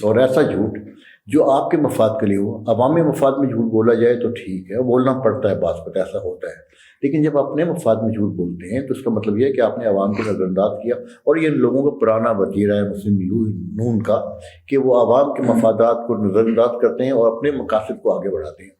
اور ایسا جھوٹ جو آپ کے مفاد کے لیے ہو. عوامی مفاد میں جھوٹ بولا جائے تو ٹھیک ہے، بولنا پڑتا ہے، بعض وقت ایسا ہوتا ہے، لیکن جب اپنے مفاد میں جھوٹ بولتے ہیں تو اس کا مطلب یہ ہے کہ آپ نے عوام کو نظر انداز کیا. اور یہ لوگوں کا پرانا وتیرہ ہے مسلم نون کا کہ وہ عوام کے مفادات کو نظر انداز کرتے ہیں اور اپنے مقاصد کو آگے بڑھاتے ہیں.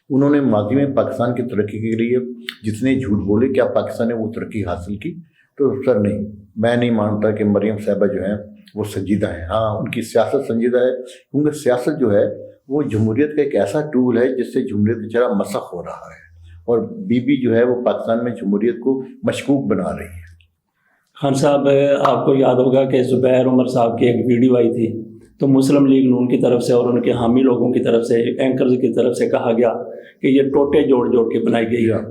انہوں نے ماضی میں پاکستان کی ترقی کے لیے جتنے جھوٹ بولے، کیا پاکستان نے وہ ترقی حاصل کی؟ تو سر نہیں، میں نہیں مانتا کہ مریم صاحبہ جو ہیں وہ سنجیدہ ہیں. ہاں ان کی سیاست سنجیدہ ہے، کیونکہ سیاست جو ہے وہ جمہوریت کا ایک ایسا ٹول ہے جس سے جمہوریت کی طرح مسخ ہو رہا ہے، اور بی بی جو ہے وہ پاکستان میں جمہوریت کو مشکوک بنا رہی ہے. خان صاحب، آپ کو یاد ہوگا کہ زبیر عمر صاحب کی ایک ویڈیو آئی تھی تو مسلم لیگ نون کی طرف سے اور ان کے حامی لوگوں کی طرف سے، اینکرز کی طرف سے کہا گیا کہ یہ ٹوٹے جوڑ جوڑ کے بنائی گئی ہے.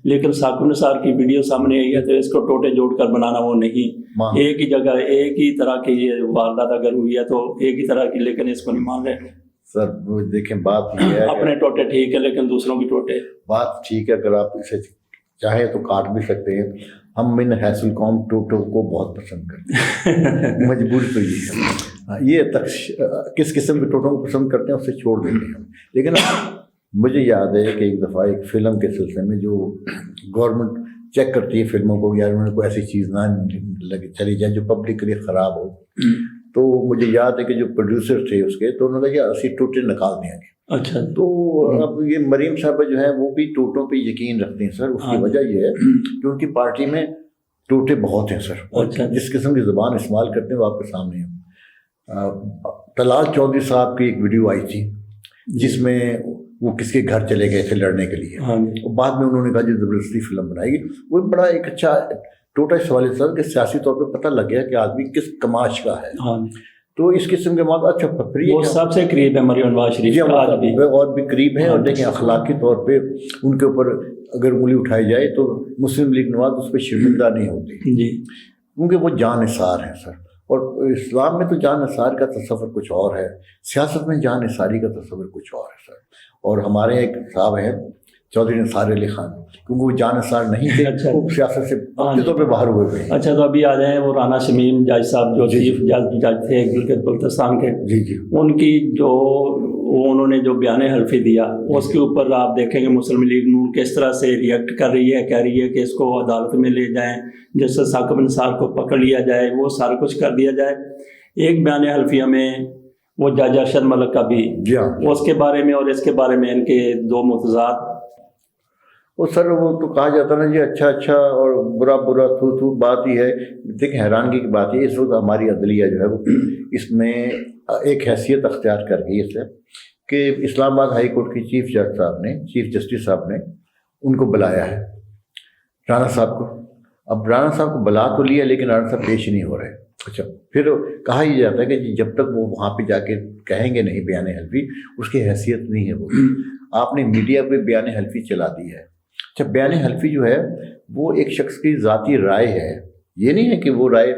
لیکن ثاقب نثار کی ویڈیو سامنے آئی ہے تو اس کو ٹوٹے جوڑ کر بنانا وہ نہیں، ایک ہی جگہ ایک ہی طرح کی یہ واردات اگر ہوئی ہے تو ایک ہی طرح کی، لیکن اس کو نہیں مان رہے. سر دیکھیں بات یہ ہے، اپنے ٹوٹے ٹھیک ہے لیکن دوسروں کی ٹوٹے. بات ٹھیک ہے، اگر آپ اسے چاہیں تو کاٹ بھی سکتے ہیں. ہم من حیث القوم ٹوٹوں کو بہت پسند کرتے ہیں، مجبور تو یہ ہے. یہ کس قسم کے ٹوٹوں کو پسند کرتے ہیں اسے چھوڑ دیتے ہیں. لیکن مجھے یاد ہے کہ ایک دفعہ ایک فلم کے سلسلے میں جو گورنمنٹ چیک کرتی ہے فلموں کو، یا انہوں نے کوئی ایسی چیز نہ چلی جائے جو پبلک کے لیے خراب ہو، تو مجھے یاد ہے کہ جو پروڈیوسر تھے اس کے، تو انہوں نے کہا کہ اسی ٹوٹے نکال دیں گے. اچھا، تو اب یہ مریم صاحبہ جو ہیں وہ بھی ٹوٹوں پہ یقین رکھتے ہیں سر. اس کی وجہ یہ ہے کہ ان کی پارٹی میں ٹوٹے بہت ہیں سر، اور جس قسم کی زبان استعمال کرتے ہیں وہ آپ کے سامنے ہے. طلال چودھری صاحب کی ایک ویڈیو آئی تھی جس میں وہ کس کے گھر چلے گئے تھے لڑنے کے لیے، اور بعد میں انہوں نے کہا جو زبردستی فلم بنائے گی. وہ بڑا ایک اچھا ٹوٹا سوال سر کہ سیاسی طور پہ پتہ لگ گیا کہ آدمی کس کماش کا ہے. تو اس قسم کے مواد اچھا وہ سب سے قریب ہے مریم نواز شریف، اور بھی قریب ہیں. اور دیکھیں اخلاقی طور پہ ان کے اوپر اگر انگلی اٹھائی جائے تو مسلم لیگ نواز اس پہ شرمندہ نہیں ہوتی جی، کیونکہ وہ جان نثار ہیں سر. اور اسلام میں تو جان نثار کا تصور کچھ اور ہے، سیاست میں جان نثاری کا تصور کچھ اور ہے سر. اور ہمارے ایک صاحب ہیں چودھری نثار علی خان، کیونکہ وہ جان نثار نہیں تھے، وہ سیاست سے اپنے طور پہ باہر ہوئے ہوئے. اچھا، تو ابھی آ جائیں وہ رانا شمیم جج صاحب جو چیف جج تھے گلگت بلتستان کے، جی ان کی جو انہوں نے جو بیان حلفی دیا اس کے اوپر آپ دیکھیں گے مسلم لیگ نون کس طرح سے ریئیکٹ کر رہی ہے، کہہ رہی ہے کہ اس کو عدالت میں لے جائیں، جس سے ثاقب نثار کو پکڑ لیا جائے، وہ سارا کچھ کر دیا جائے. ایک بیان حلفیہ میں وہ جج ارشد ملک کا بھی، اس کے بارے میں اور اس کے بارے میں ان کے دو متضاد. وہ سر وہ تو کہا جاتا نا جی اچھا اچھا اور برا برا تو تو بات ہی ہے. دیکھیں حیرانگی کی بات ہے اس وقت ہماری عدلیہ جو ہے وہ اس میں ایک حیثیت اختیار کر گئی اس سے کہ اسلام آباد ہائی کورٹ کی چیف جج صاحب نے، چیف جسٹس صاحب نے ان کو بلایا ہے، رانا صاحب کو. اب رانا صاحب کو بلا تو لیا لیکن رانا صاحب پیش نہیں ہو رہے. اچھا، پھر کہا یہ جاتا ہے کہ جب تک وہ وہاں پہ جا کے کہیں گے نہیں بیان حلفی، اس کی حیثیت نہیں ہے. وہ آپ نے میڈیا پہ بیان حلفی چلا دی ہے. اچھا، بیان حلفی جو ہے وہ ایک شخص کی ذاتی رائے ہے، یہ نہیں ہے کہ وہ رائے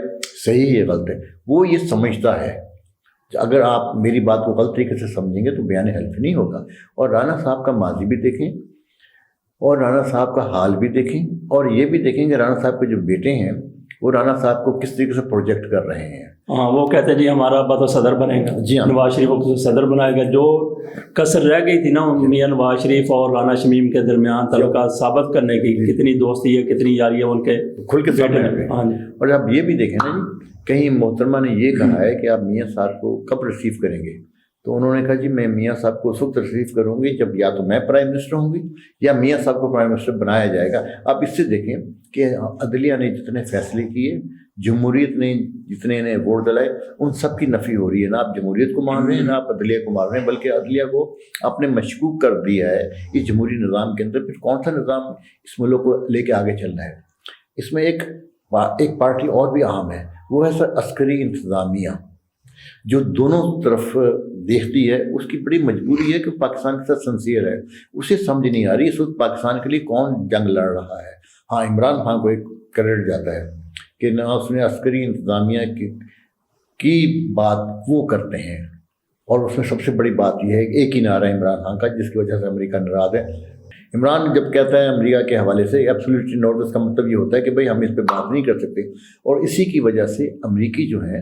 صحیح ہے غلط ہے، وہ یہ سمجھتا ہے. اگر آپ میری بات کو غلط طریقے سے سمجھیں گے تو بیان حلفی نہیں ہوگا. اور رانا صاحب کا ماضی بھی دیکھیں اور رانا صاحب کا حال بھی دیکھیں، اور یہ بھی دیکھیں کہ رانا صاحب کے جو بیٹے ہیں وہ رانا صاحب کو کس طریقے سے پروجیکٹ کر رہے ہیں. ہاں، وہ کہتے ہیں جی ہمارا ابا تو صدر بنے گا، جی ہاں، نواز شریف کو صدر بنائے گا. جو کسر رہ گئی تھی نا میاں نواز شریف اور رانا شمیم کے درمیان تعلقات ثابت کرنے کی، کتنی دوستی ہے کتنی یاری ہے ان کے، کھل کے سامنے. ہاں جی. اور اب یہ بھی دیکھیں نا جی، کہیں محترمہ نے یہ کہا ہے کہ آپ میاں صاحب کو کب ریسیو کریں گے، تو انہوں نے کہا جی میں میاں صاحب کو اس وقت ریسیو کروں گی جب یا تو میں پرائم منسٹر ہوں گی یا میاں صاحب کو پرائم منسٹر بنایا جائے گا. آپ اس سے دیکھیں کہ عدلیہ نے جتنے فیصلے کیے، جمہوریت نے جتنے انہیں ووٹ دلائے، ان سب کی نفی ہو رہی ہے. نہ آپ جمہوریت کو مان رہے ہیں نہ آپ عدلیہ کو مان رہے ہیں، بلکہ عدلیہ کو آپ نے مشکوک کر دیا ہے اس جمہوری نظام کے اندر. پھر کون سا نظام اس ملک کو لے کے آگے چلنا ہے؟ اس میں ایک پارٹی اور بھی اہم ہے، وہ ہے سر عسکری انتظامیہ، جو دونوں طرف دیکھتی ہے. اس کی بڑی مجبوری ہے کہ پاکستان کے ساتھ سنسیئر ہے. اسے سمجھ نہیں آ رہی اس وقت پاکستان کے لیے کون جنگ لڑ رہا ہے. ہاں، عمران خان کو ایک کریڈٹ جاتا ہے کہ نہ اس نے عسکری انتظامیہ کی بات وہ کرتے ہیں، اور اس میں سب سے بڑی بات یہ ہے کہ ایک ہی نعرہ عمران خان کا جس کی وجہ سے امریکہ ناراض ہے. عمران جب کہتا ہے امریکہ کے حوالے سے ایبسلیوٹلی نوٹ، اس کا مطلب یہ ہوتا ہے کہ بھائی ہم اس پہ بات نہیں کر سکتے. اور اسی کی وجہ سے امریکی جو ہیں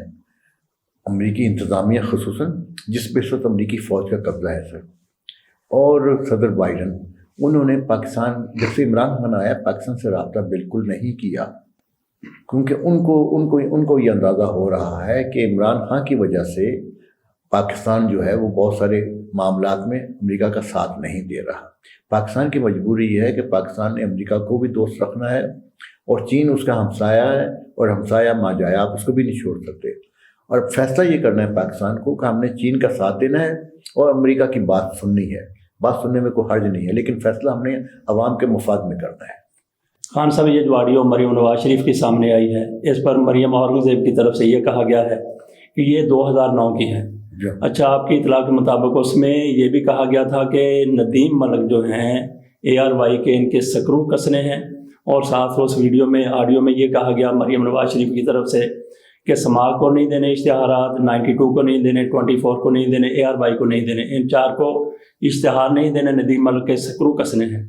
امریکی انتظامیہ خصوصاً جس پہ اس وقت امریکی فوج کا قبضہ ہے سر، اور صدر بائیڈن، انہوں نے پاکستان، جب سے عمران خان آیا پاکستان سے رابطہ بالکل نہیں کیا، کیونکہ ان کو یہ اندازہ ہو رہا ہے کہ عمران خان کی وجہ سے پاکستان جو ہے وہ بہت سارے معاملات میں امریکہ کا ساتھ نہیں دے رہا۔ پاکستان کی مجبوری یہ ہے کہ پاکستان نے امریکہ کو بھی دوست رکھنا ہے، اور چین اس کا ہمسایہ ہے، اور ہمسایہ ماں جایا، آپ اس کو بھی نہیں چھوڑ سکتے، اور فیصلہ یہ کرنا ہے پاکستان کو کہ ہم نے چین کا ساتھ دینا ہے اور امریکہ کی بات سننی ہے۔ بات سننے میں کوئی حرج نہیں ہے، لیکن فیصلہ ہم نے عوام کے مفاد میں کرنا ہے۔ خان صاحب، یہ جو آڈیو مریم نواز شریف کی سامنے آئی ہے، اس پر مریم اورنگزیب کی طرف سے یہ کہا گیا ہے کہ یہ 2009 کی ہے۔ اچھا، آپ کی اطلاع کے مطابق اس میں یہ بھی کہا گیا تھا کہ ندیم ملک جو ہیں ARY کے، ان کے سکرو کسنے ہیں، اور ساتھ اس ویڈیو میں، آڈیو میں یہ کہا گیا مریم نواز شریف کی طرف سے کہ سماج کو نہیں دینے اشتہارات، 92 کو نہیں دینے، 24 کو نہیں دینے، ARY کو نہیں دینے، ان 4 کو اشتہار نہیں دینے، ندیم ملک کے سکرو کسنے ہیں۔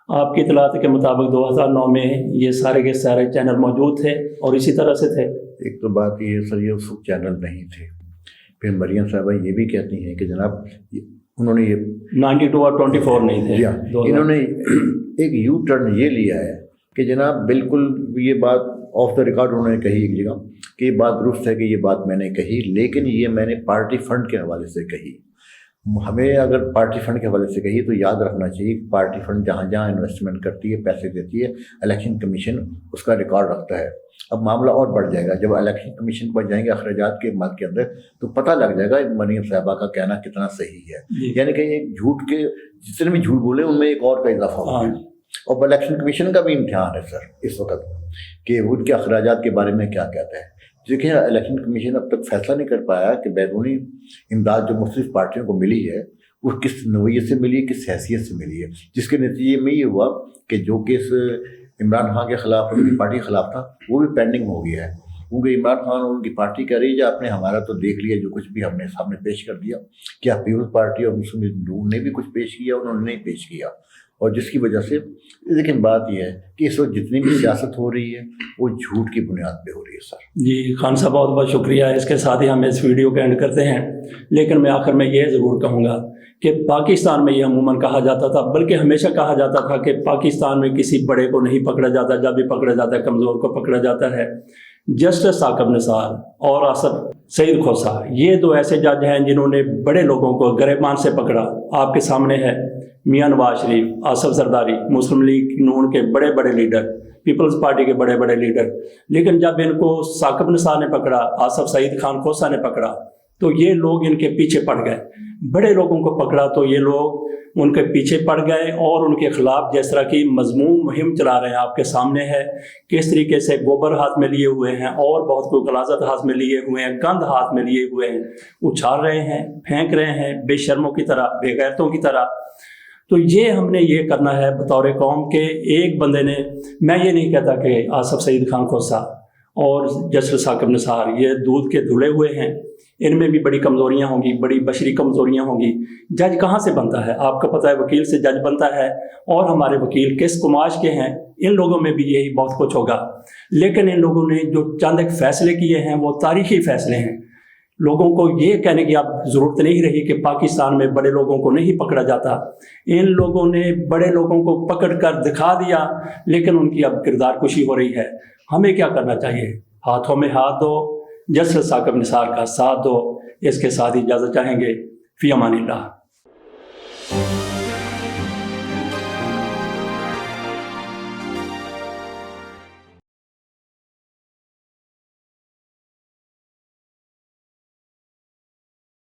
آپ کی اطلاعات کے مطابق 2009 میں یہ سارے کے سارے چینل موجود تھے اور اسی طرح سے تھے۔ ایک تو بات یہ سر، یہ اس وقت چینل نہیں تھے۔ پھر مریم صاحبہ یہ بھی کہتی ہیں کہ جناب انہوں نے یہ 92 اور 24 نہیں تھے، انہوں نے ایک یو ٹرن یہ لیا ہے کہ جناب بالکل یہ بات آف دا ریکارڈ انہوں نے کہی ایک جگہ کہ یہ بات درست ہے کہ یہ بات میں نے کہی، لیکن یہ میں نے پارٹی فنڈ کے حوالے سے کہی۔ ہمیں اگر پارٹی فنڈ کے حوالے سے کہی تو یاد رکھنا چاہیے کہ پارٹی فنڈ جہاں جہاں انویسٹمنٹ کرتی ہے، پیسے دیتی ہے، الیکشن کمیشن اس کا ریکارڈ رکھتا ہے۔ اب معاملہ اور بڑھ جائے گا جب الیکشن کمیشن پر جائیں گے اخراجات کے مد کے اندر، تو پتہ لگ جائے گا مریم صاحبہ کا کہنا کتنا صحیح ہے۔ یعنی کہ ایک جھوٹ کے جتنے بھی جھوٹ بولے ان میں ایک اور کا اضافہ ہو گیا۔ اور الیکشن کمیشن کا بھی امتحان ہے سر اس وقت کہ ان کے اخراجات کے بارے میں کیا کہتا ہے۔ دیکھیں، الیکشن کمیشن اب تک فیصلہ نہیں کر پایا کہ بیرونی امداد جو مختلف پارٹیوں کو ملی ہے وہ کس نوعیت سے ملی ہے، کس حیثیت سے ملی ہے، جس کے نتیجے میں یہ ہوا کہ جو کیس عمران خان کے خلاف ان کی پارٹی کے خلاف تھا وہ بھی پینڈنگ ہو گیا ہے، کیونکہ عمران خان اور ان کی پارٹی کہہ رہی ہے آپ نے ہمارا تو دیکھ لیا، جو کچھ بھی ہم نے سامنے پیش کر دیا۔ کیا پیپلز پارٹی اور مسلم لیگ نے بھی کچھ پیش کیا؟ انہوں نے نہیں پیش کیا، اور جس کی وجہ سے، لیکن بات یہ ہے کہ اس وقت جتنی بھی سیاست ہو رہی ہے وہ جھوٹ کی بنیاد پہ ہو رہی ہے سر۔ جی خان صاحب، بہت بہت شکریہ۔ اس کے ساتھ ہی ہم اس ویڈیو کا اینڈ کرتے ہیں، لیکن میں آخر میں یہ ضرور کہوں گا کہ پاکستان میں یہ عموماً کہا جاتا تھا، بلکہ ہمیشہ کہا جاتا تھا کہ پاکستان میں کسی بڑے کو نہیں پکڑا جاتا، جب بھی پکڑا جاتا ہے کمزور کو پکڑا جاتا ہے۔ جسٹس ثاقب نثار اور آصف سعید کھوسہ، یہ 2 ایسے جج ہیں جنہوں نے بڑے لوگوں کو گریبان سے پکڑا۔ آپ کے سامنے ہے میاں نواز شریف، آصف زرداری، مسلم لیگ نون کے بڑے بڑے لیڈر، پیپلز پارٹی کے بڑے بڑے لیڈر، لیکن جب ان کو ثاقب نثار نے پکڑا، آصف سعید خان کھوسہ نے پکڑا، تو یہ لوگ ان کے پیچھے پڑ گئے۔ بڑے لوگوں کو پکڑا تو یہ لوگ ان کے پیچھے پڑ گئے اور ان کے خلاف جس طرح کی مضمون مہم چلا رہے ہیں، آپ کے سامنے ہے کس طریقے سے گوبر ہاتھ میں لیے ہوئے ہیں اور بہت کوئی غلاظت ہاتھ میں لیے ہوئے ہیں، گند ہاتھ میں لیے ہوئے ہیں، اچھال رہے ہیں، پھینک رہے ہیں بے شرموں کی طرح، بے غیرتوں کی طرح۔ تو یہ ہم نے یہ کرنا ہے بطور قوم کے ایک بندے نے، میں یہ نہیں کہتا کہ آصف سعید خان کھوسہ اور جسٹس ثاقب نثار یہ دودھ کے دھلے ہوئے ہیں، ان میں بھی بڑی کمزوریاں ہوں گی، بڑی بشری کمزوریاں ہوں گی۔ جج کہاں سے بنتا ہے؟ آپ کو پتہ ہے وکیل سے جج بنتا ہے، اور ہمارے وکیل کس کماش کے ہیں، ان لوگوں میں بھی یہی بہت کچھ ہوگا۔ لیکن ان لوگوں نے جو چند ایک فیصلے کیے ہیں وہ تاریخی فیصلے ہیں۔ لوگوں کو یہ کہنے کی اب ضرورت نہیں رہی کہ پاکستان میں بڑے لوگوں کو نہیں پکڑا جاتا۔ ان لوگوں نے بڑے لوگوں کو پکڑ کر دکھا دیا، لیکن ان کی اب کردار کشی ہو رہی ہے۔ ہمیں کیا کرنا چاہیے؟ ہاتھوں میں ہاتھ دو، جسٹس ثاقب نثار کا ساتھ دو۔ اس کے ساتھ اجازت چاہیں گے، فی امان اللہ۔